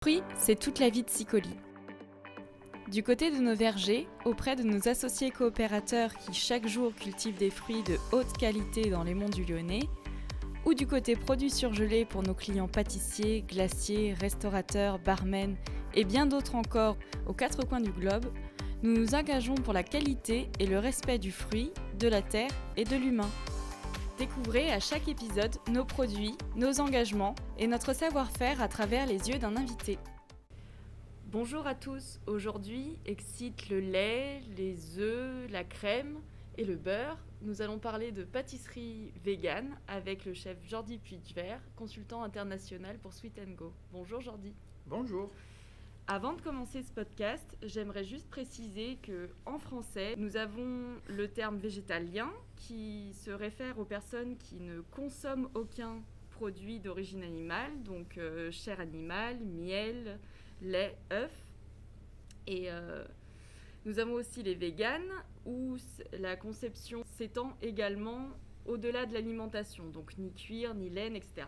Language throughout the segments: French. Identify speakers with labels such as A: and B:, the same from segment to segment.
A: Fruits, c'est toute la vie de Sicoli. Du côté de nos vergers, auprès de nos associés coopérateurs qui chaque jour cultivent des fruits de haute qualité dans les monts du Lyonnais, ou du côté produits surgelés pour nos clients pâtissiers, glaciers, restaurateurs, barmen et bien d'autres encore aux quatre coins du globe, nous nous engageons pour la qualité et le respect du fruit, de la terre et de l'humain. Découvrez à chaque épisode nos produits, nos engagements et notre savoir-faire à travers les yeux d'un invité. Bonjour à tous, aujourd'hui excite le lait, les œufs, la crème et le beurre. Nous allons parler de pâtisserie végane avec le chef Jordi Puigvert, consultant international pour Sweet & Go. Bonjour Jordi.
B: Bonjour.
A: Avant de commencer ce podcast, j'aimerais juste préciser qu'en français, nous avons le terme végétalien qui se réfère aux personnes qui ne consomment aucun produit d'origine animale, donc chair animale, miel, lait, œufs. Et nous avons aussi les véganes où la conception s'étend également au-delà de l'alimentation, donc ni cuir, ni laine, etc.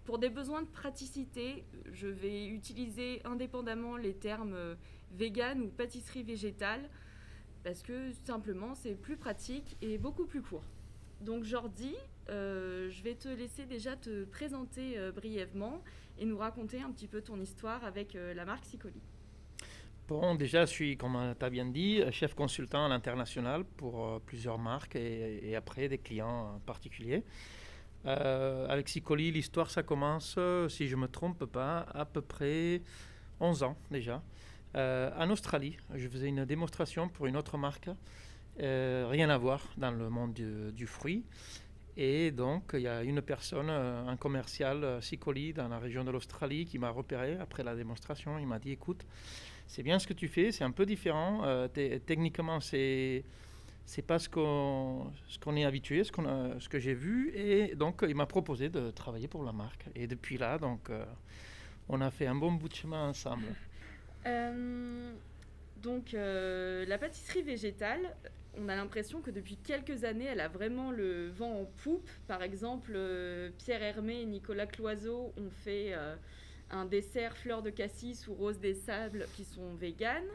A: Pour des besoins de praticité, je vais utiliser indépendamment les termes vegan ou pâtisserie végétale parce que simplement c'est plus pratique et beaucoup plus court. Donc Jordi, je vais te laisser déjà te présenter brièvement et nous raconter un petit peu ton histoire avec la marque Sicoli.
B: Bon, déjà, je suis, comme tu as bien dit, chef consultant à l'international pour plusieurs marques et après des clients particuliers. Avec Sicoli, l'histoire, ça commence, si je ne me trompe pas, à peu près 11 ans déjà. En Australie, je faisais une démonstration pour une autre marque, rien à voir dans le monde du fruit. Et donc, il y a une personne, un commercial Sicoli dans la région de l'Australie qui m'a repéré après la démonstration. Il m'a dit, écoute, c'est bien ce que tu fais, c'est un peu différent. Techniquement, c'est pas ce qu'on est habitué, ce que j'ai vu. Et donc, il m'a proposé de travailler pour la marque. Et depuis là, donc, on a fait un bon bout de chemin ensemble.
A: La pâtisserie végétale, on a l'impression que depuis quelques années, elle a vraiment le vent en poupe. Par exemple, Pierre Hermé et Nicolas Cloizeau ont fait un dessert fleur de cassis ou rose des sables qui sont véganes.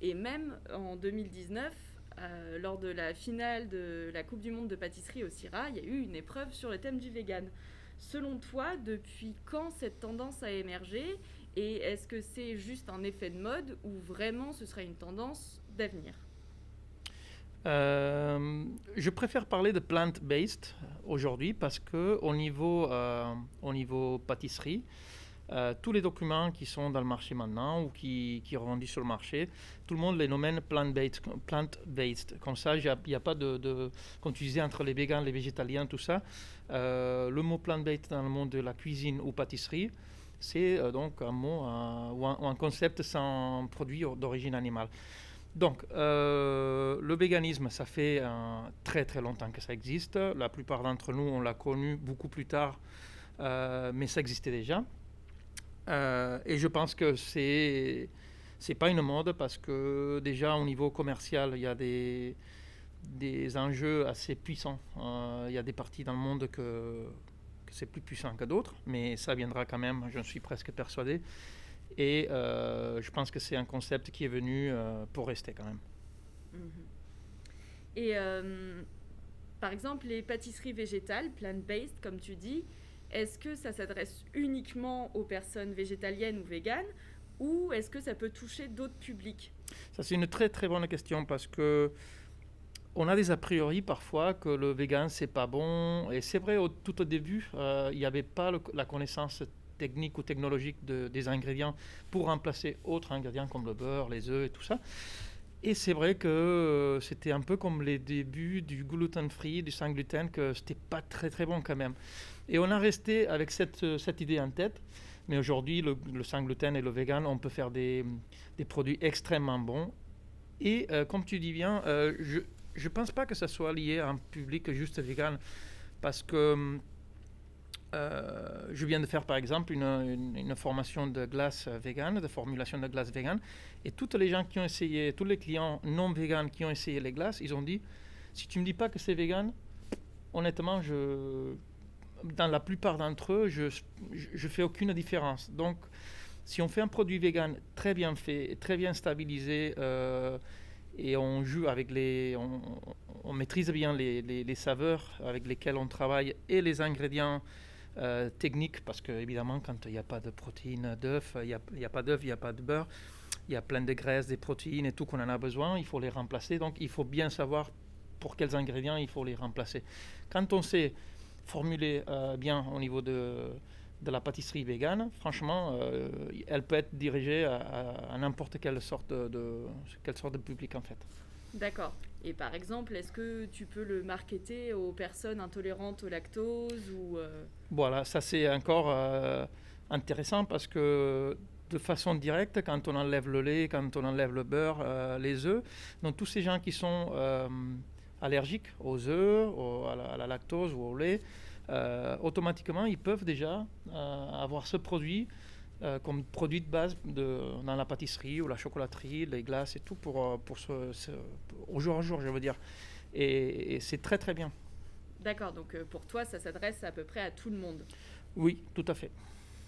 A: Et même en 2019, lors de la finale de la Coupe du Monde de pâtisserie au CIRA, il y a eu une épreuve sur le thème du vegan. Selon toi, depuis quand cette tendance a émergé et est-ce que c'est juste un effet de mode ou vraiment ce serait une tendance d'avenir ?
B: Je préfère parler de plant-based aujourd'hui parce que au niveau pâtisserie, tous les documents qui sont dans le marché maintenant ou qui rendus sur le marché, tout le monde les nomme plant-based. Comme ça, il n'y a pas de comme tu disais, entre les végans, les végétaliens, tout ça. Le mot plant-based dans le monde de la cuisine ou pâtisserie, c'est donc un mot ou un concept sans produit d'origine animale. Donc, le véganisme, ça fait très très longtemps que ça existe. La plupart d'entre nous, on l'a connu beaucoup plus tard, mais ça existait déjà. Et je pense que c'est pas une mode parce que déjà au niveau commercial, il y a des enjeux assez puissants. Il y a des parties dans le monde que c'est plus puissant que d'autres, mais ça viendra quand même, je suis presque persuadé. Et je pense que c'est un concept qui est venu pour rester quand même.
A: Et par exemple, les pâtisseries végétales, plant-based, comme tu dis, est-ce que ça s'adresse uniquement aux personnes végétaliennes ou véganes ou est-ce que ça peut toucher d'autres publics ?
B: Ça, c'est une très très bonne question parce que on a des a priori parfois que le vegan c'est pas bon et c'est vrai tout au début il n'y avait pas la connaissance technique ou technologique des ingrédients pour remplacer autres ingrédients comme le beurre, les œufs et tout ça. Et c'est vrai que c'était un peu comme les débuts du gluten-free, du sans gluten, que c'était pas très très bon quand même. Et on a resté avec cette idée en tête. Mais aujourd'hui, le sans gluten et le vegan, on peut faire des produits extrêmement bons. Et comme tu dis bien, je pense pas que ça soit lié à un public juste vegan, parce que je viens de faire par exemple une formation de glace végane, de formulation de glace végane, et tous les gens qui ont essayé, tous les clients non véganes qui ont essayé les glaces, ils ont dit, si tu me dis pas que c'est végane, honnêtement, dans la plupart d'entre eux, je fais aucune différence. Donc Si on fait un produit vegan très bien fait, très bien stabilisé, et on joue avec on maîtrise bien les saveurs avec lesquelles on travaille et les ingrédients techniques, parce que évidemment quand il n'y a pas de protéines d'œufs, il n'y a pas d'œufs, il n'y a pas de beurre, il y a plein de graisses, des protéines et tout qu'on en a besoin, il faut les remplacer, donc il faut bien savoir pour quels ingrédients il faut les remplacer. Quand on sait formuler bien au niveau de la pâtisserie végane, franchement, elle peut être dirigée à n'importe quelle sorte de public en fait.
A: D'accord. Et par exemple, est-ce que tu peux le marketer aux personnes intolérantes au lactose ou
B: Voilà, ça c'est encore intéressant parce que de façon directe, quand on enlève le lait, quand on enlève le beurre, les œufs, donc tous ces gens qui sont allergiques aux œufs, à la lactose ou au lait, automatiquement ils peuvent déjà avoir ce produit comme produit de base dans la pâtisserie ou la chocolaterie, les glaces et tout au jour à jour, je veux dire. Et c'est très très bien.
A: D'accord, donc pour toi, ça s'adresse à peu près à tout le monde.
B: Oui, tout à fait.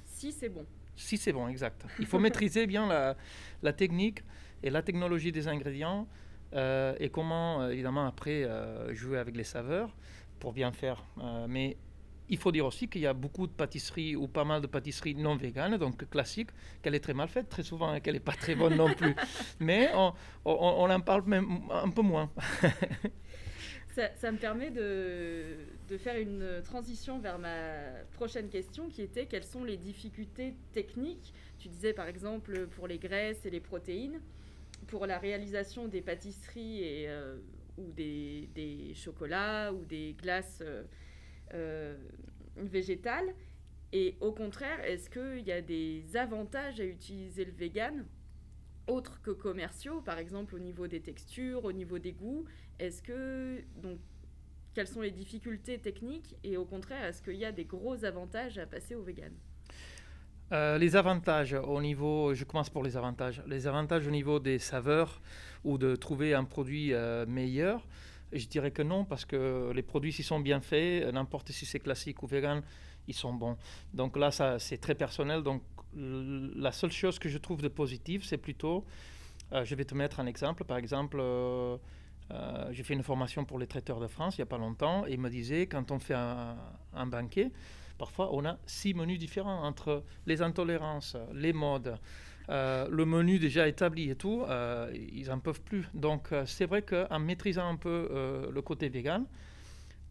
A: Si c'est bon.
B: Si c'est bon, exact. Il faut maîtriser bien la technique et la technologie des ingrédients et comment, évidemment, après jouer avec les saveurs pour bien faire. Mais il faut dire aussi qu'il y a beaucoup de pâtisseries ou pas mal de pâtisseries non véganes, donc classiques, qu'elle est très mal faite, très souvent, et qu'elle n'est pas très bonne non plus. Mais on en parle même un peu moins.
A: Ça me permet de faire une transition vers ma prochaine question qui était quelles sont les difficultés techniques. Tu disais par exemple pour les graisses et les protéines, pour la réalisation des pâtisseries ou des chocolats ou des glaces végétales. Et au contraire, est-ce qu'il y a des avantages à utiliser le vegan autres que commerciaux, par exemple au niveau des textures, au niveau des goûts? Quelles sont les difficultés techniques et au contraire, est-ce qu'il y a des gros avantages à passer au vegan?
B: Les avantages au niveau, je commence pour les avantages. Les avantages au niveau des saveurs ou de trouver un produit meilleur, je dirais que non, parce que les produits, s'ils sont bien faits, n'importe si c'est classique ou vegan, ils sont bons. Donc là, ça, c'est très personnel. Donc la seule chose que je trouve de positive, c'est plutôt, je vais te mettre un exemple. Par exemple, j'ai fait une formation pour les traiteurs de France il n'y a pas longtemps et ils me disaient, quand on fait un banquet, parfois on a 6 menus différents entre les intolérances, les modes, le menu déjà établi et tout, ils n'en peuvent plus. Donc c'est vrai qu'en maîtrisant un peu le côté vegan,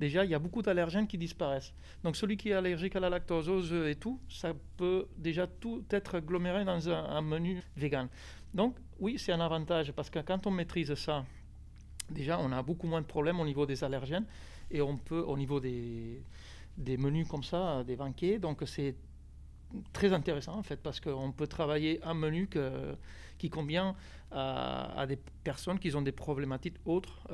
B: déjà il y a beaucoup d'allergènes qui disparaissent. Donc celui qui est allergique à la lactose, aux œufs et tout, ça peut déjà tout être aggloméré dans un menu vegan. Donc oui, c'est un avantage parce que quand on maîtrise ça, déjà on a beaucoup moins de problèmes au niveau des allergènes et on peut, au niveau des menus comme ça, des banquets, donc c'est très intéressant en fait parce qu'on peut travailler un menu qui convient à des personnes qui ont des problématiques autres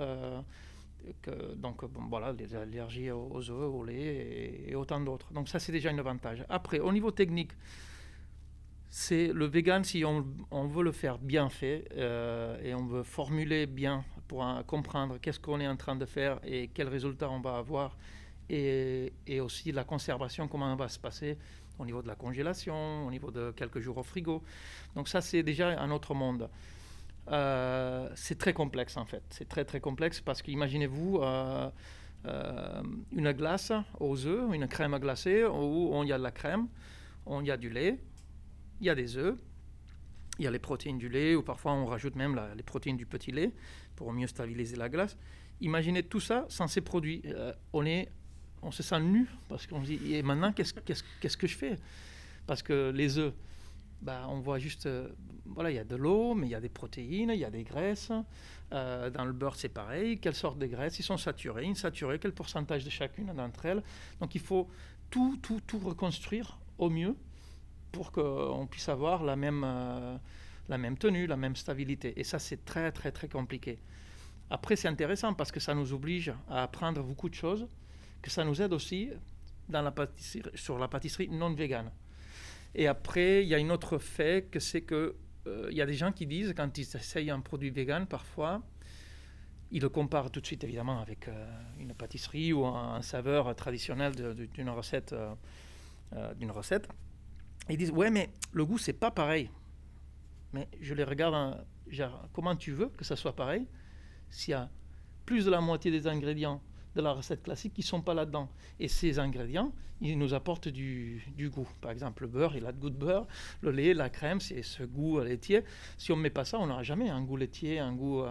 B: donc bon, voilà, les allergies aux œufs, au lait et autant d'autres. Donc ça c'est déjà un avantage. Après au niveau technique, c'est le vegan, si on veut le faire bien fait et on veut formuler bien pour comprendre qu'est-ce qu'on est en train de faire et quels résultats on va avoir et aussi la conservation, comment elle va se passer au niveau de la congélation, au niveau de quelques jours au frigo. Donc ça, c'est déjà un autre monde. C'est très complexe en fait. C'est très très complexe parce qu'imaginez-vous une glace aux œufs, une crème glacée où il y a de la crème, il y a du lait, il y a des œufs, il y a les protéines du lait ou parfois on rajoute même les protéines du petit lait pour mieux stabiliser la glace. Imaginez tout ça sans ces produits. On se sent nu parce qu'on se dit et maintenant qu'est-ce que je fais? Parce que les œufs, on voit juste voilà, il y a de l'eau mais il y a des protéines, il y a des graisses. Dans le beurre c'est pareil, quelle sorte de graisses? Ils sont saturés, insaturés, quel pourcentage de chacune d'entre elles? Donc il faut tout reconstruire au mieux pour qu'on puisse avoir la même tenue, la même stabilité. Et ça c'est très très très compliqué. Après c'est intéressant parce que ça nous oblige à apprendre beaucoup de choses, que ça nous aide aussi sur la pâtisserie non végane. Et après, il y a un autre fait, que c'est que il y a des gens qui disent, quand ils essayent un produit vegan, parfois, ils le comparent tout de suite, évidemment, avec une pâtisserie ou un saveur traditionnel d'une recette. Ils disent, ouais, mais le goût, c'est pas pareil. Mais je les regarde, genre, comment tu veux que ça soit pareil s'il y a plus de la moitié des ingrédients de la recette classique qui ne sont pas là-dedans. Et ces ingrédients, ils nous apportent du goût. Par exemple, le beurre, il a le goût de beurre. Le lait, la crème, c'est ce goût laitier. Si on ne met pas ça, on n'aura jamais un goût laitier, un goût,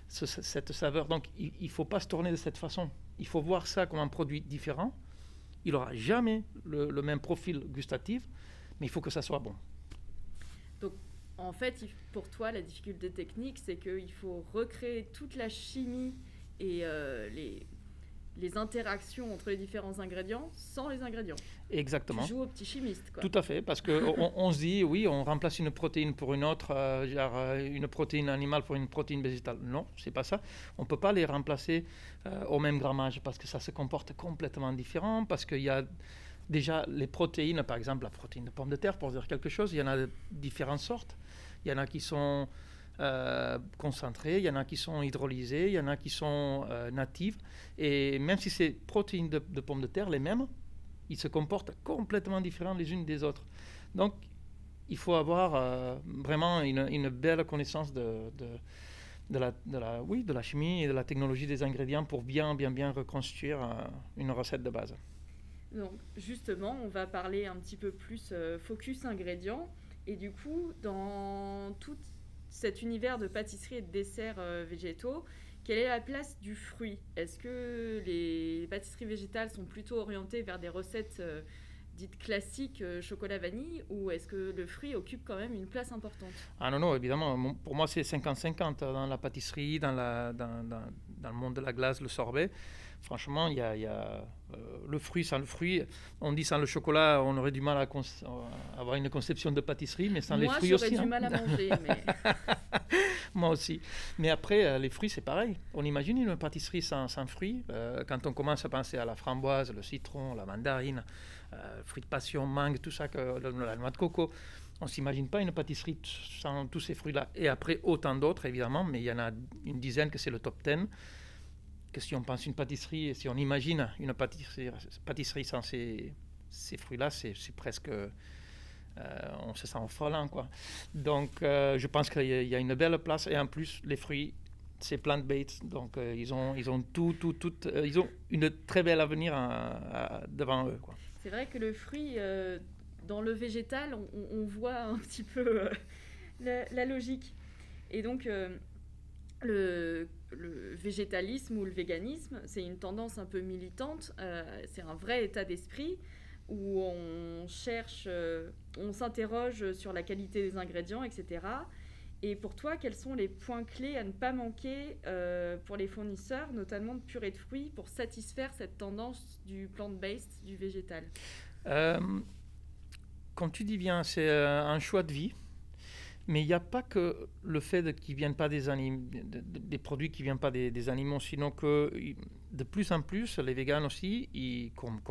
B: cette saveur. Donc, il ne faut pas se tourner de cette façon. Il faut voir ça comme un produit différent. Il n'aura jamais le même profil gustatif, mais il faut que ça soit bon.
A: Donc, en fait, pour toi, la difficulté technique, c'est qu'il faut recréer toute la chimie et les interactions entre les différents ingrédients sans les ingrédients.
B: Exactement.
A: Tu joues au petit chimiste, quoi.
B: Tout à fait, parce qu'on se dit, oui, on remplace une protéine pour une autre, une protéine animale pour une protéine végétale. Non, c'est pas ça. On ne peut pas les remplacer au même grammage parce que ça se comporte complètement différent, parce qu'il y a déjà les protéines, par exemple la protéine de pomme de terre, pour dire quelque chose, il y en a de différentes sortes. Il y en a qui sont concentrées, il y en a qui sont hydrolysées, il y en a qui sont natives. Et même si c'est protéines de pomme de terre, les mêmes, ils se comportent complètement différents les unes des autres. Donc, il faut avoir vraiment une belle connaissance de la chimie et de la technologie des ingrédients pour bien reconstruire une recette de base.
A: Donc, justement, on va parler un petit peu plus focus ingrédients. Et du coup, dans tout cet univers de pâtisserie et de desserts végétaux, quelle est la place du fruit ? Est-ce que les pâtisseries végétales sont plutôt orientées vers des recettes dites classiques chocolat-vanille, ou est-ce que le fruit occupe quand même une place importante ?
B: Ah non, évidemment. Pour moi, c'est 50-50 dans la pâtisserie, dans le monde de la glace, le sorbet. Franchement, il y a le fruit. Sans le fruit, on dit sans le chocolat, on aurait du mal à avoir une conception de pâtisserie, mais sans les fruits aussi.
A: Moi, j'aurais du mal à manger. Mais...
B: Moi aussi. Mais après, les fruits, c'est pareil. On imagine une pâtisserie sans fruits. Quand on commence à penser à la framboise, le citron, la mandarine, fruits de passion, mangue, tout ça, la noix de coco, on ne s'imagine pas une pâtisserie sans tous ces fruits-là. Et après, autant d'autres, évidemment, mais il y en a une dizaine que c'est le top 10. Que si on pense une pâtisserie, si on imagine une pâtisserie sans ces fruits-là, c'est presque... on se sent orphelin, quoi. Donc, je pense qu'il y a une belle place. Et en plus, les fruits, c'est plant-based. Donc, ils ont ils ont une très belle avenir devant eux, quoi.
A: C'est vrai que le fruit, dans le végétal, on voit un petit peu la logique. Et donc... Le végétalisme ou le véganisme, c'est une tendance un peu militante, c'est un vrai état d'esprit où on cherche, on s'interroge sur la qualité des ingrédients, etc. Et pour toi, quels sont les points clés à ne pas manquer pour les fournisseurs, notamment de purée de fruits, pour satisfaire cette tendance du plant-based, du végétal ?
B: Comme tu dis bien, c'est un choix de vie. Mais il n'y a pas que le fait qu'ils viennent pas des produits qui ne viennent pas des animaux, sinon que de plus en plus, les véganes aussi, comme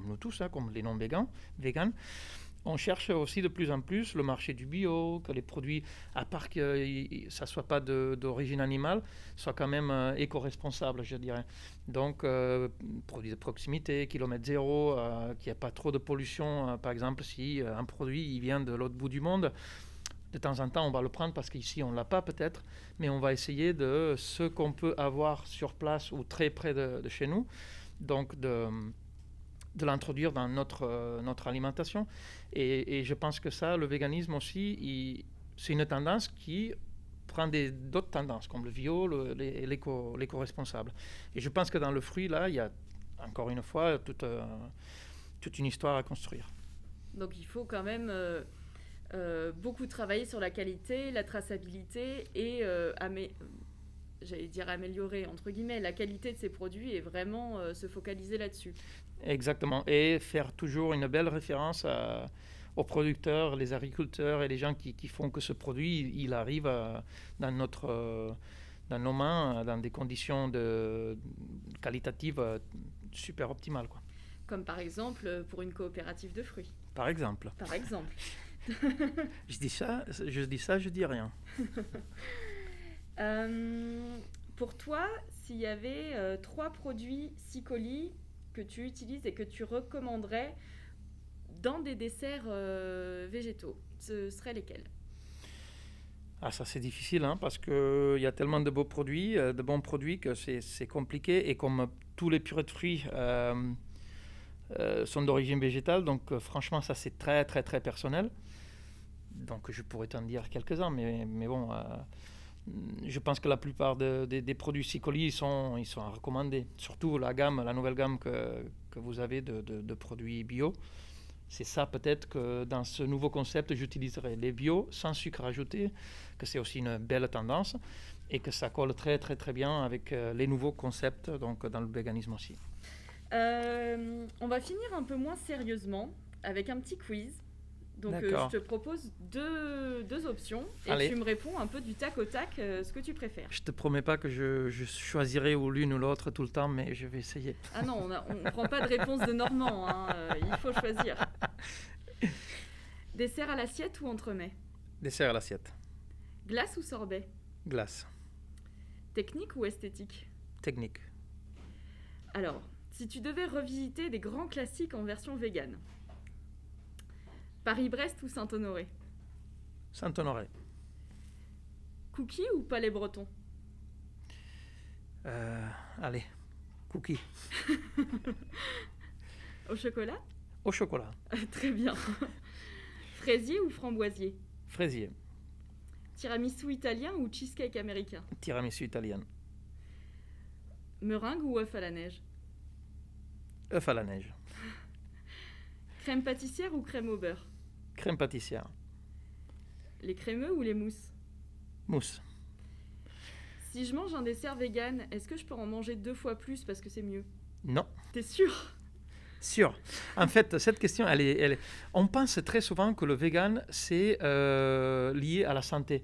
B: nous tous, comme les non-véganes, on cherche aussi de plus en plus le marché du bio, que les produits, à part que ça ne soit pas d'origine animale, soient quand même éco-responsables, je dirais. Donc, produits de proximité, kilomètre zéro, qu'il n'y a pas trop de pollution. Par exemple, si un produit il vient de l'autre bout du monde, de temps en temps, on va le prendre parce qu'ici, on ne l'a pas peut-être, mais on va essayer de ce qu'on peut avoir sur place ou très près de chez nous, donc de l'introduire dans notre alimentation. Et je pense que ça, le véganisme aussi, c'est une tendance qui prend d'autres tendances, comme le bio, l'éco-responsable. Et je pense que dans le fruit, là, il y a encore une fois toute une histoire à construire.
A: Donc il faut quand même... beaucoup travailler sur la qualité, la traçabilité et j'allais dire améliorer entre guillemets la qualité de ces produits et vraiment se focaliser là-dessus.
B: Exactement, et faire toujours une belle référence aux producteurs, les agriculteurs et les gens qui font que ce produit il arrive dans nos mains dans des conditions qualitatives super optimales, quoi.
A: Comme par exemple pour une coopérative de fruits.
B: Par exemple. Je dis ça, je dis rien.
A: Pour toi, s'il y avait 3 produits Sicoli que tu utilises et que tu recommanderais dans des desserts végétaux. Ce seraient lesquels?
B: Ah, ça c'est difficile hein, parce qu'il y a tellement de beaux produits, de bons produits que c'est compliqué. Et comme tous les purées de fruits sont d'origine végétale, donc franchement ça c'est très très très personnel. Donc je pourrais t'en dire quelques-uns, mais bon, je pense que la plupart des produits Sicoli ils sont à recommander. Surtout la nouvelle gamme que vous avez de produits bio. C'est ça peut-être que dans ce nouveau concept, j'utiliserai les bio sans sucre ajouté, que c'est aussi une belle tendance et que ça colle très très très bien avec les nouveaux concepts donc dans le véganisme aussi.
A: On va finir un peu moins sérieusement avec un petit quiz. Donc je te propose deux options et
B: Allez.
A: Tu me réponds un peu du tac au tac ce que tu préfères.
B: Je te promets pas que je choisirai ou l'une ou l'autre tout le temps, mais je vais essayer.
A: Ah non, on ne prend pas de réponse de Normand, hein, il faut choisir. Dessert à l'assiette ou entremets?
B: Dessert à l'assiette.
A: Glace ou sorbet?
B: Glace.
A: Technique ou esthétique?
B: Technique.
A: Alors, si tu devais revisiter des grands classiques en version végane, Paris-Brest ou Saint-Honoré?
B: Saint-Honoré.
A: Cookie ou palais breton?
B: Allez, cookie.
A: Au chocolat?
B: Au chocolat.
A: Très bien. Fraisier ou framboisier?
B: Fraisier.
A: Tiramisu italien ou cheesecake américain?
B: Tiramisu italien.
A: Meringue ou œuf à la neige?
B: Œuf à la neige.
A: Crème pâtissière ou crème au beurre?
B: Crème pâtissière.
A: Les crémeux ou les mousses?
B: Mousse.
A: Si je mange un dessert vegan, est-ce que je peux en manger 2 fois plus parce que c'est mieux?
B: Non.
A: T'es sûr?
B: Sûr. En fait, cette question, on pense très souvent que le vegan, c'est lié à la santé.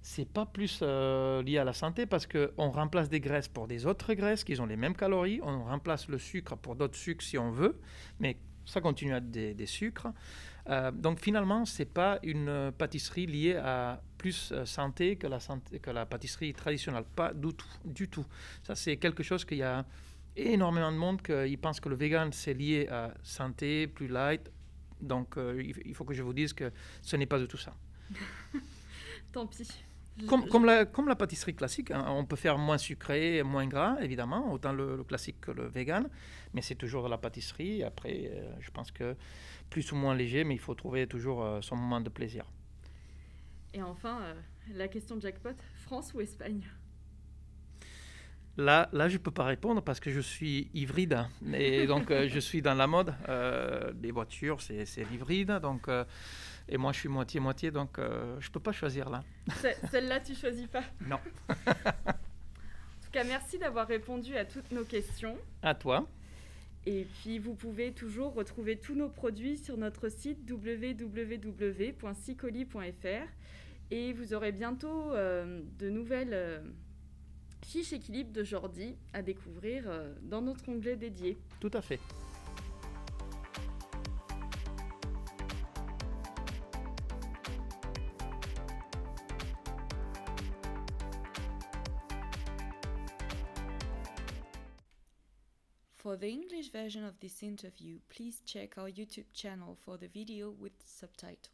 B: C'est pas plus lié à la santé parce qu'on remplace des graisses pour des autres graisses qui ont les mêmes calories. On remplace le sucre pour d'autres sucres si on veut, mais ça continue à être des sucres. Donc finalement, c'est pas une pâtisserie liée à plus santé que la pâtisserie traditionnelle. Pas du tout. Ça, c'est quelque chose qu'il y a énormément de monde qui pense que le vegan, c'est lié à santé, plus light. Donc il faut que je vous dise que ce n'est pas du tout ça.
A: Tant pis.
B: Comme la pâtisserie classique, hein, on peut faire moins sucré et moins gras, évidemment, autant le classique que le vegan, mais c'est toujours de la pâtisserie. Après, je pense que plus ou moins léger, mais il faut trouver toujours son moment de plaisir.
A: Et enfin, la question de jackpot, France ou Espagne?
B: Là, je ne peux pas répondre parce que je suis hybride. Et donc, je suis dans la mode. Les voitures, c'est l'hybride. Donc, et moi, je suis moitié-moitié. Donc, je ne peux pas choisir là.
A: Celle-là, tu ne choisis pas?
B: Non.
A: En tout cas, merci d'avoir répondu à toutes nos questions.
B: À toi.
A: Et puis, vous pouvez toujours retrouver tous nos produits sur notre site www.sicoli.fr. Et vous aurez bientôt de nouvelles fiches équilibre de Jordi à découvrir dans notre onglet dédié.
B: Tout à fait.
A: For the English version of this interview, please check our YouTube channel for the video with subtitles.